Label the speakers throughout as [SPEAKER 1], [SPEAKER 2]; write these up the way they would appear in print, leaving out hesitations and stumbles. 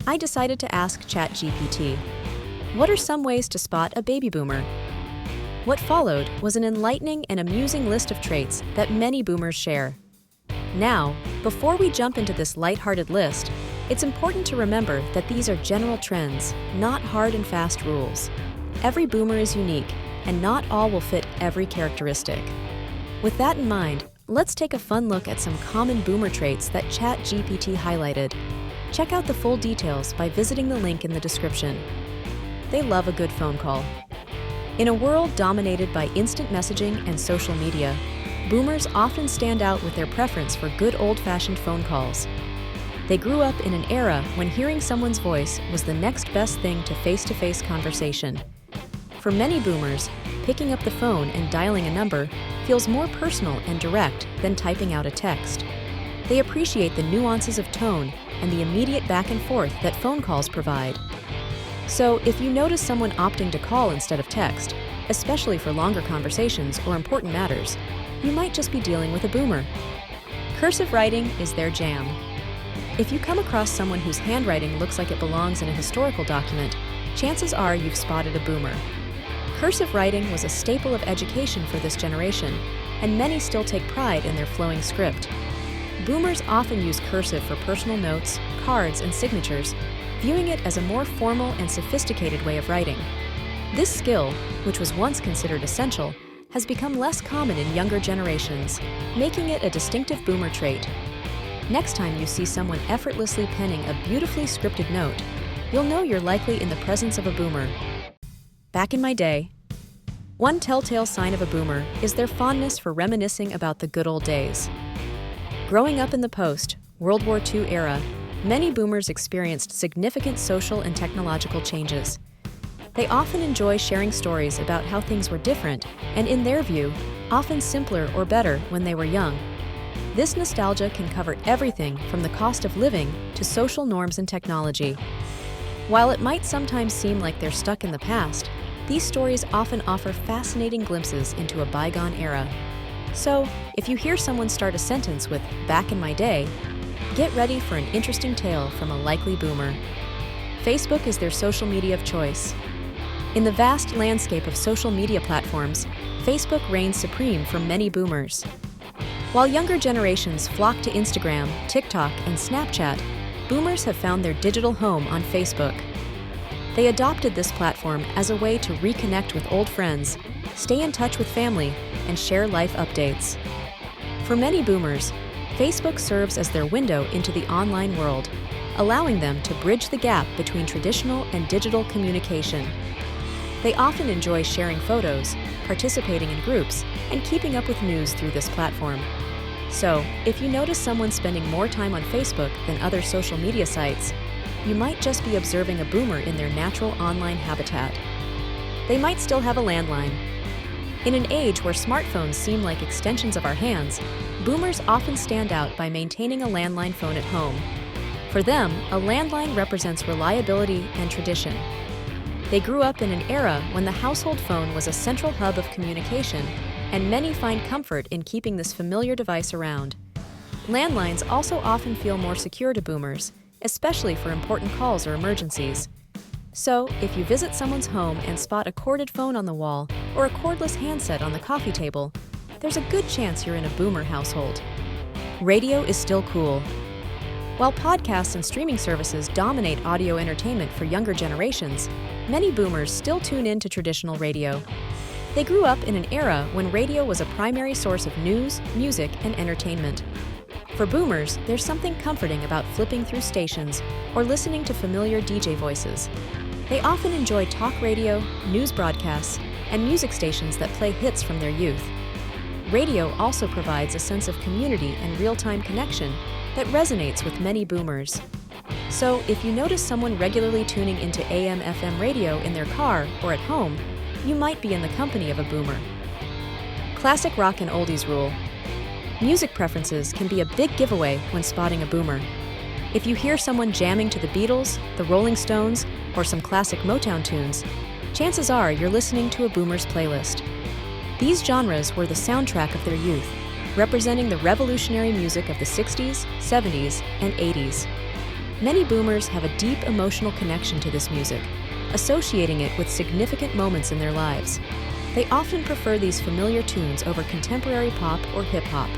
[SPEAKER 1] I decided to ask ChatGPT, what are some ways to spot a baby boomer? What followed was an enlightening and amusing list of traits that many boomers share. Now, before we jump into this lighthearted list, it's important to remember that these are general trends, not hard and fast rules. Every boomer is unique, and not all will fit every characteristic. With that in mind, let's take a fun look at some common boomer traits that ChatGPT highlighted. Check out the full details by visiting the link in the description. They love a good phone call. In a world dominated by instant messaging and social media, boomers often stand out with their preference for good old-fashioned phone calls. They grew up in an era when hearing someone's voice was the next best thing to face-to-face conversation. For many boomers, picking up the phone and dialing a number feels more personal and direct than typing out a text. They appreciate the nuances of tone and the immediate back and forth that phone calls provide. So, if you notice someone opting to call instead of text, especially for longer conversations or important matters, you might just be dealing with a boomer. Cursive writing is their jam. If you come across someone whose handwriting looks like it belongs in a historical document, chances are you've spotted a boomer. Cursive writing was a staple of education for this generation, and many still take pride in their flowing script. Boomers often use cursive for personal notes, cards, and signatures, viewing it as a more formal and sophisticated way of writing. This skill, which was once considered essential, has become less common in younger generations, making it a distinctive boomer trait. Next time you see someone effortlessly penning a beautifully scripted note, you'll know you're likely in the presence of a boomer. Back in my day, one telltale sign of a boomer is their fondness for reminiscing about the good old days. Growing up in the post-World War II era, many boomers experienced significant social and technological changes. They often enjoy sharing stories about how things were different and, in their view, often simpler or better when they were young. This nostalgia can cover everything from the cost of living to social norms and technology. While it might sometimes seem like they're stuck in the past, these stories often offer fascinating glimpses into a bygone era. So, if you hear someone start a sentence with "back in my day," get ready for an interesting tale from a likely boomer. Facebook is their social media of choice. In the vast landscape of social media platforms, Facebook reigns supreme for many boomers. While younger generations flock to Instagram, TikTok, and Snapchat, boomers have found their digital home on Facebook. They adopted this platform as a way to reconnect with old friends, stay in touch with family, and share life updates. For many boomers, Facebook serves as their window into the online world, allowing them to bridge the gap between traditional and digital communication. They often enjoy sharing photos, participating in groups, and keeping up with news through this platform. So, if you notice someone spending more time on Facebook than other social media sites, you might just be observing a boomer in their natural online habitat. They might still have a landline. In an age where smartphones seem like extensions of our hands, boomers often stand out by maintaining a landline phone at home. For them, a landline represents reliability and tradition. They grew up in an era when the household phone was a central hub of communication, and many find comfort in keeping this familiar device around. Landlines also often feel more secure to boomers, especially for important calls or emergencies. So, if you visit someone's home and spot a corded phone on the wall or a cordless handset on the coffee table, there's a good chance you're in a boomer household. Radio is still cool. While podcasts and streaming services dominate audio entertainment for younger generations, many boomers still tune in to traditional radio. They grew up in an era when radio was a primary source of news, music, and entertainment. For boomers, there's something comforting about flipping through stations or listening to familiar DJ voices. They often enjoy talk radio, news broadcasts, and music stations that play hits from their youth. Radio also provides a sense of community and real-time connection that resonates with many boomers. So, if you notice someone regularly tuning into AM/FM radio in their car or at home, you might be in the company of a boomer. Classic rock and oldies rule. Music preferences can be a big giveaway when spotting a boomer. If you hear someone jamming to the Beatles, the Rolling Stones, or some classic Motown tunes, chances are you're listening to a boomer's playlist. These genres were the soundtrack of their youth, representing the revolutionary music of the 60s, 70s, and 80s. Many boomers have a deep emotional connection to this music, associating it with significant moments in their lives. They often prefer these familiar tunes over contemporary pop or hip-hop.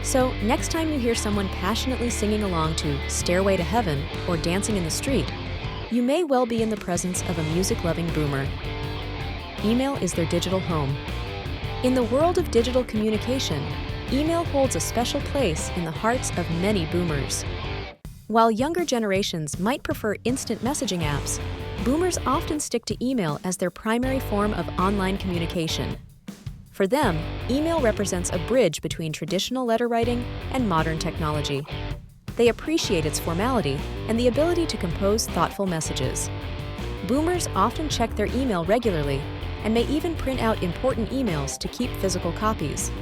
[SPEAKER 1] So, next time you hear someone passionately singing along to Stairway to Heaven or Dancing in the Street, you may well be in the presence of a music-loving boomer. Email is their digital home. In the world of digital communication, email holds a special place in the hearts of many boomers. While younger generations might prefer instant messaging apps, boomers often stick to email as their primary form of online communication. For them, email represents a bridge between traditional letter writing and modern technology. They appreciate its formality and the ability to compose thoughtful messages. Boomers often check their email regularly and may even print out important emails to keep physical copies.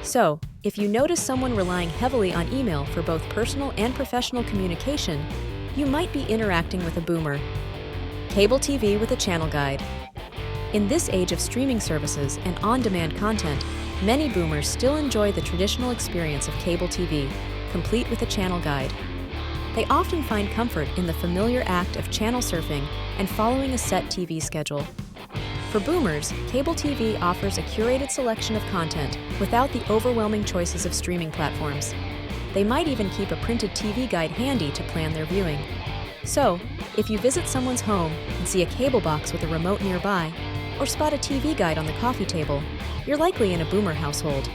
[SPEAKER 1] So, if you notice someone relying heavily on email for both personal and professional communication, you might be interacting with a boomer. Cable TV with a channel guide. In this age of streaming services and on-demand content, many boomers still enjoy the traditional experience of cable TV, complete with a channel guide. They often find comfort in the familiar act of channel surfing and following a set TV schedule. For boomers, cable TV offers a curated selection of content without the overwhelming choices of streaming platforms. They might even keep a printed TV guide handy to plan their viewing. So, if you visit someone's home and see a cable box with a remote nearby, or spot a TV guide on the coffee table, you're likely in a boomer household.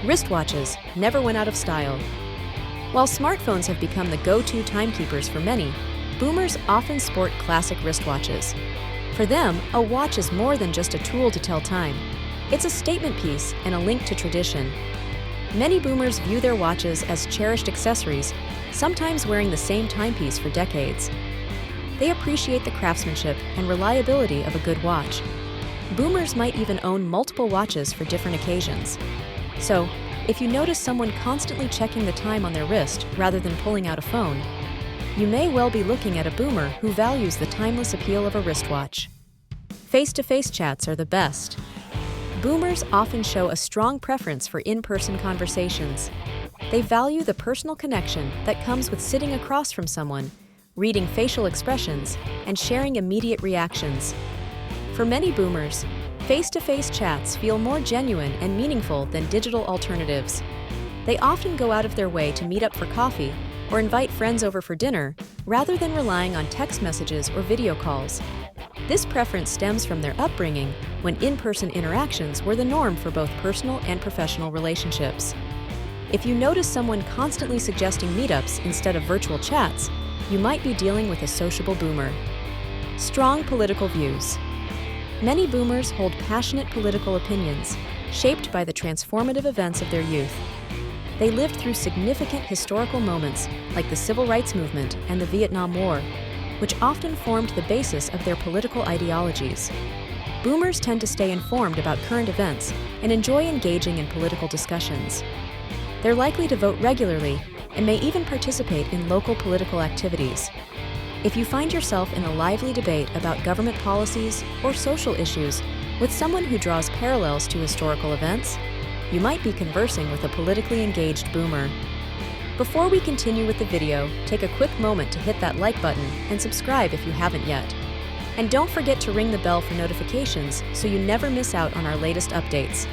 [SPEAKER 1] Wristwatches never went out of style. While smartphones have become the go-to timekeepers for many, boomers often sport classic wristwatches. For them, a watch is more than just a tool to tell time. It's a statement piece and a link to tradition. Many boomers view their watches as cherished accessories, sometimes wearing the same timepiece for decades. They appreciate the craftsmanship and reliability of a good watch. Boomers might even own multiple watches for different occasions. So, if you notice someone constantly checking the time on their wrist rather than pulling out a phone, you may well be looking at a boomer who values the timeless appeal of a wristwatch. Face-to-face chats are the best. Boomers often show a strong preference for in-person conversations. They value the personal connection that comes with sitting across from someone, reading facial expressions, and sharing immediate reactions. For many boomers, face-to-face chats feel more genuine and meaningful than digital alternatives. They often go out of their way to meet up for coffee or invite friends over for dinner, rather than relying on text messages or video calls. This preference stems from their upbringing, when in-person interactions were the norm for both personal and professional relationships. If you notice someone constantly suggesting meetups instead of virtual chats, you might be dealing with a sociable boomer. Strong political views. Many boomers hold passionate political opinions, shaped by the transformative events of their youth. They lived through significant historical moments like the Civil Rights Movement and the Vietnam War, which often formed the basis of their political ideologies. Boomers tend to stay informed about current events and enjoy engaging in political discussions. They're likely to vote regularly and may even participate in local political activities. If you find yourself in a lively debate about government policies or social issues with someone who draws parallels to historical events, you might be conversing with a politically engaged boomer. Before we continue with the video, take a quick moment to hit that like button and subscribe if you haven't yet. And don't forget to ring the bell for notifications so you never miss out on our latest updates.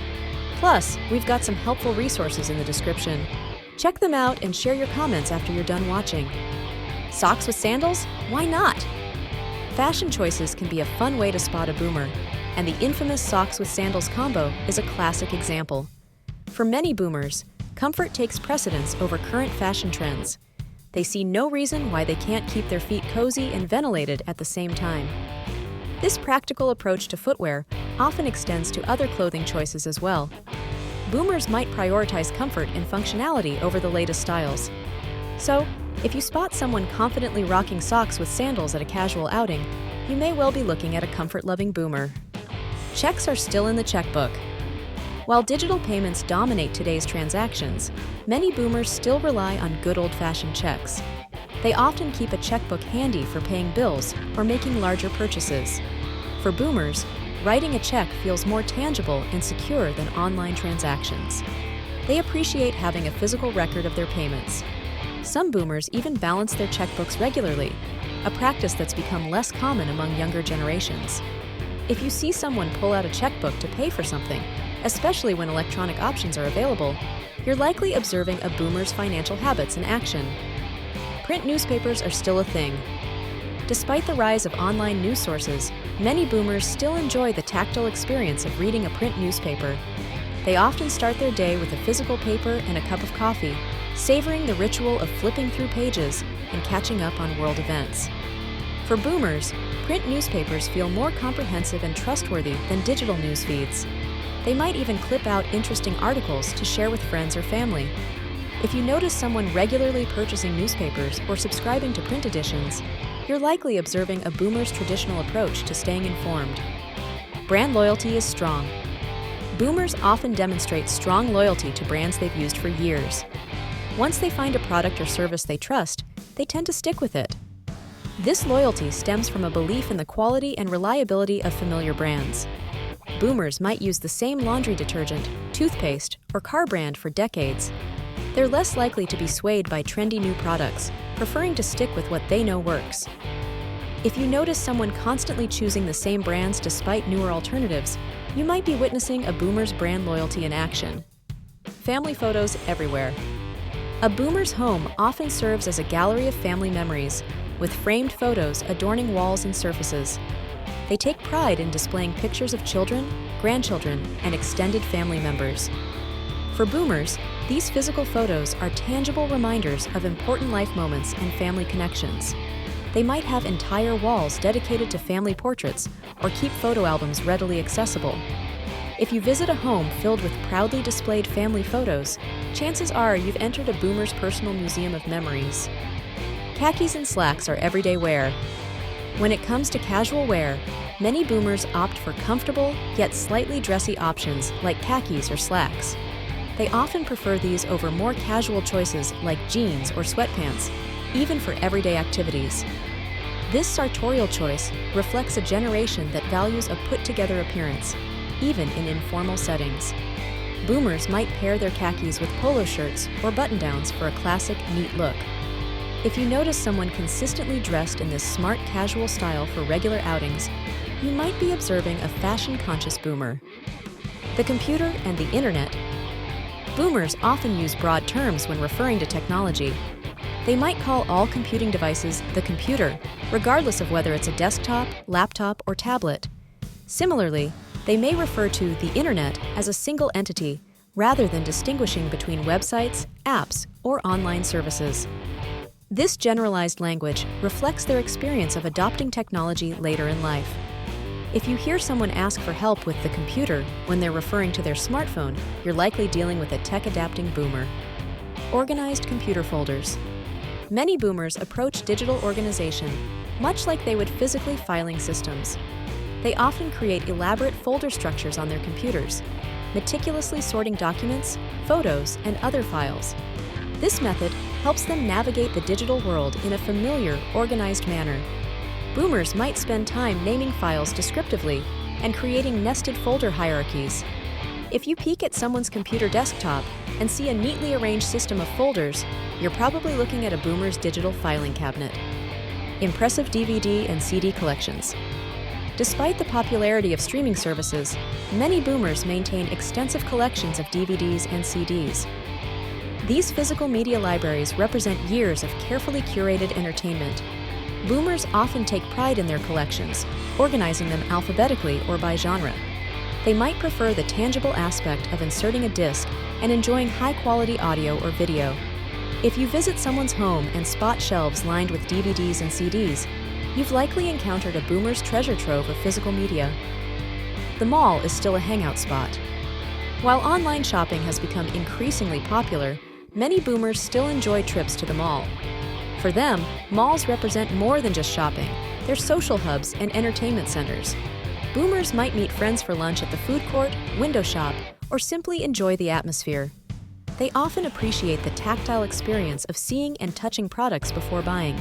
[SPEAKER 1] Plus, we've got some helpful resources in the description. Check them out and share your comments after you're done watching. Socks with sandals? Why not? Fashion choices can be a fun way to spot a boomer, and the infamous socks with sandals combo is a classic example. For many boomers, comfort takes precedence over current fashion trends. They see no reason why they can't keep their feet cozy and ventilated at the same time. This practical approach to footwear often extends to other clothing choices as well. Boomers might prioritize comfort and functionality over the latest styles. So, if you spot someone confidently rocking socks with sandals at a casual outing, you may well be looking at a comfort-loving boomer. Checks are still in the checkbook. While digital payments dominate today's transactions, many boomers still rely on good old-fashioned checks. They often keep a checkbook handy for paying bills or making larger purchases. For boomers, writing a check feels more tangible and secure than online transactions. They appreciate having a physical record of their payments. Some boomers even balance their checkbooks regularly, a practice that's become less common among younger generations. If you see someone pull out a checkbook to pay for something, especially when electronic options are available, you're likely observing a boomer's financial habits in action. Print newspapers are still a thing. Despite the rise of online news sources, many boomers still enjoy the tactile experience of reading a print newspaper. They often start their day with a physical paper and a cup of coffee, savoring the ritual of flipping through pages and catching up on world events. For boomers, print newspapers feel more comprehensive and trustworthy than digital news feeds. They might even clip out interesting articles to share with friends or family. If you notice someone regularly purchasing newspapers or subscribing to print editions, you're likely observing a boomer's traditional approach to staying informed. Brand loyalty is strong. Boomers often demonstrate strong loyalty to brands they've used for years. Once they find a product or service they trust, they tend to stick with it. This loyalty stems from a belief in the quality and reliability of familiar brands. Boomers might use the same laundry detergent, toothpaste, or car brand for decades. They're less likely to be swayed by trendy new products, preferring to stick with what they know works. If you notice someone constantly choosing the same brands despite newer alternatives, you might be witnessing a boomer's brand loyalty in action. Family photos everywhere. A boomer's home often serves as a gallery of family memories, with framed photos adorning walls and surfaces. They take pride in displaying pictures of children, grandchildren, and extended family members. For boomers, these physical photos are tangible reminders of important life moments and family connections. They might have entire walls dedicated to family portraits or keep photo albums readily accessible. If you visit a home filled with proudly displayed family photos, chances are you've entered a boomer's personal museum of memories. Khakis and slacks are everyday wear. When it comes to casual wear, many boomers opt for comfortable yet slightly dressy options like khakis or slacks. They often prefer these over more casual choices like jeans or sweatpants, even for everyday activities. This sartorial choice reflects a generation that values a put-together appearance, even in informal settings. Boomers might pair their khakis with polo shirts or button-downs for a classic, neat look. If you notice someone consistently dressed in this smart, casual style for regular outings, you might be observing a fashion-conscious boomer. The computer and the internet. Boomers often use broad terms when referring to technology. They might call all computing devices the computer, regardless of whether it's a desktop, laptop, or tablet. Similarly, they may refer to the internet as a single entity, rather than distinguishing between websites, apps, or online services. This generalized language reflects their experience of adopting technology later in life. If you hear someone ask for help with the computer when they're referring to their smartphone, you're likely dealing with a tech-adapting boomer. Organized computer folders. Many boomers approach digital organization much like they would physically filing systems. They often create elaborate folder structures on their computers, meticulously sorting documents, photos, and other files. This method helps them navigate the digital world in a familiar, organized manner. Boomers might spend time naming files descriptively and creating nested folder hierarchies. If you peek at someone's computer desktop and see a neatly arranged system of folders, you're probably looking at a boomer's digital filing cabinet. Impressive DVD and CD collections. Despite the popularity of streaming services, many boomers maintain extensive collections of DVDs and CDs. These physical media libraries represent years of carefully curated entertainment. Boomers often take pride in their collections, organizing them alphabetically or by genre. They might prefer the tangible aspect of inserting a disc and enjoying high-quality audio or video. If you visit someone's home and spot shelves lined with DVDs and CDs, you've likely encountered a boomer's treasure trove of physical media. The mall is still a hangout spot. While online shopping has become increasingly popular, many boomers still enjoy trips to the mall. For them, malls represent more than just shopping. They're social hubs and entertainment centers. Boomers might meet friends for lunch at the food court, window shop, or simply enjoy the atmosphere. They often appreciate the tactile experience of seeing and touching products before buying.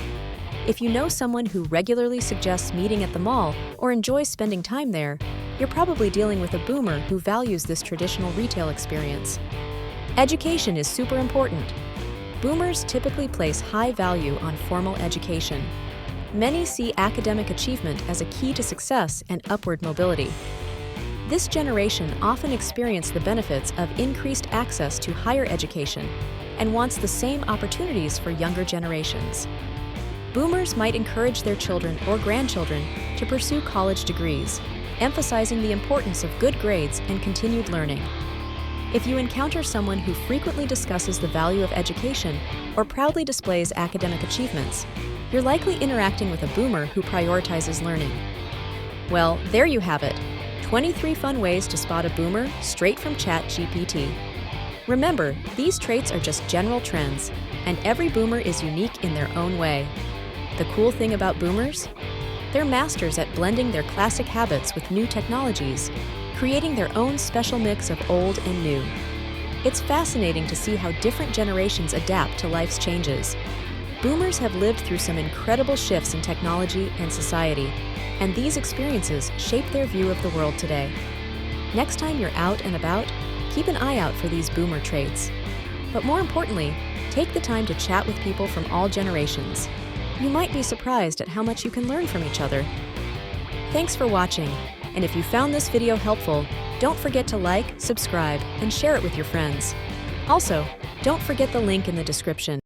[SPEAKER 1] If you know someone who regularly suggests meeting at the mall or enjoys spending time there, you're probably dealing with a boomer who values this traditional retail experience. Education is super important. Boomers typically place high value on formal education. Many see academic achievement as a key to success and upward mobility. This generation often experiences the benefits of increased access to higher education and wants the same opportunities for younger generations. Boomers might encourage their children or grandchildren to pursue college degrees, emphasizing the importance of good grades and continued learning. If you encounter someone who frequently discusses the value of education or proudly displays academic achievements, you're likely interacting with a boomer who prioritizes learning. Well, there you have it. 23 fun ways to spot a boomer straight from ChatGPT. Remember, these traits are just general trends, and every boomer is unique in their own way. The cool thing about boomers? They're masters at blending their classic habits with new technologies, creating their own special mix of old and new. It's fascinating to see how different generations adapt to life's changes. Boomers have lived through some incredible shifts in technology and society, and these experiences shape their view of the world today. Next time you're out and about, keep an eye out for these boomer traits. But more importantly, take the time to chat with people from all generations. You might be surprised at how much you can learn from each other. Thanks for watching, and if you found this video helpful, don't forget to like, subscribe, and share it with your friends. Also, don't forget the link in the description.